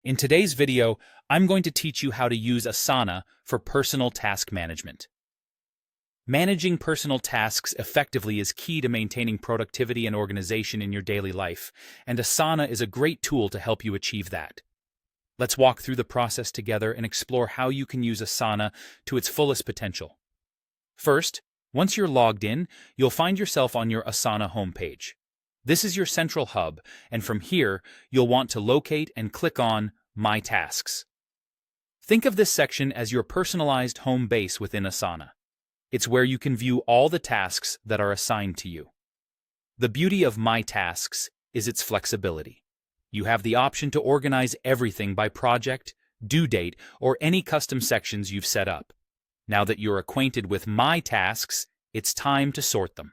In today's video, I'm going to teach you how to use Asana for personal task management. Managing personal tasks effectively is key to maintaining productivity and organization in your daily life, and Asana is a great tool to help you achieve that. Let's walk through the process together and explore how you can use Asana to its fullest potential. First, once you're logged in, you'll find yourself on your Asana homepage. This is your central hub, and from here, you'll want to locate and click on My Tasks. Think of this section as your personalized home base within Asana. It's where you can view all the tasks that are assigned to you. The beauty of My Tasks is its flexibility. You have the option to organize everything by project, due date, or any custom sections you've set up. Now that you're acquainted with My Tasks, it's time to sort them.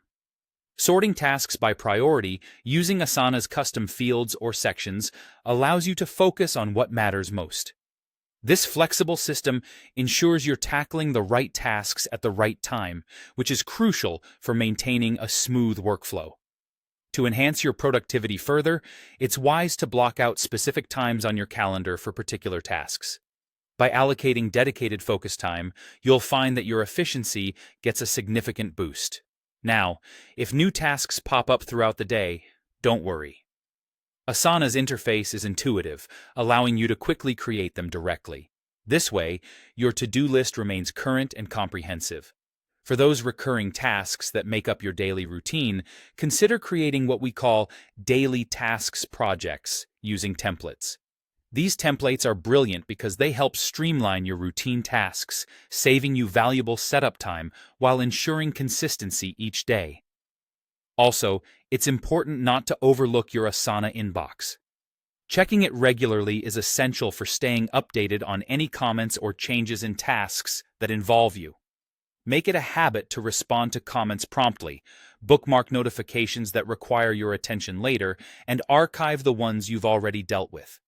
Sorting tasks by priority using Asana's custom fields or sections allows you to focus on what matters most. This flexible system ensures you're tackling the right tasks at the right time, which is crucial for maintaining a smooth workflow. To enhance your productivity further, it's wise to block out specific times on your calendar for particular tasks. By allocating dedicated focus time, you'll find that your efficiency gets a significant boost. Now, if new tasks pop up throughout the day, don't worry. Asana's interface is intuitive, allowing you to quickly create them directly. This way, your to-do list remains current and comprehensive. For those recurring tasks that make up your daily routine, consider creating what we call daily tasks projects using templates. These templates are brilliant because they help streamline your routine tasks, saving you valuable setup time while ensuring consistency each day. Also, it's important not to overlook your Asana inbox. Checking it regularly is essential for staying updated on any comments or changes in tasks that involve you. Make it a habit to respond to comments promptly, bookmark notifications that require your attention later, and archive the ones you've already dealt with.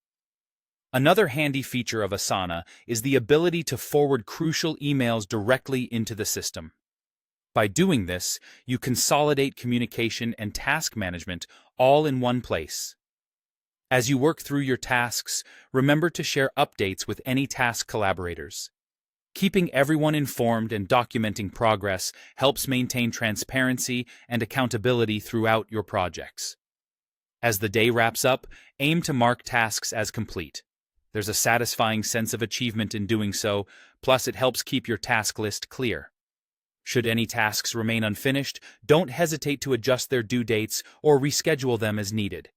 Another handy feature of Asana is the ability to forward crucial emails directly into the system. By doing this, you consolidate communication and task management all in one place. As you work through your tasks, remember to share updates with any task collaborators. Keeping everyone informed and documenting progress helps maintain transparency and accountability throughout your projects. As the day wraps up, aim to mark tasks as complete. There's a satisfying sense of achievement in doing so, plus it helps keep your task list clear. Should any tasks remain unfinished, don't hesitate to adjust their due dates or reschedule them as needed.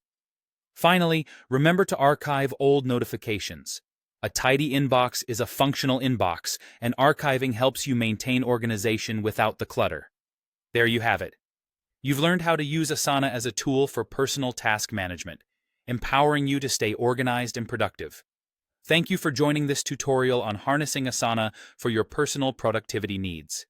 Finally, remember to archive old notifications. A tidy inbox is a functional inbox, and archiving helps you maintain organization without the clutter. There you have it. You've learned how to use Asana as a tool for personal task management, empowering you to stay organized and productive. Thank you for joining this tutorial on harnessing Asana for your personal productivity needs.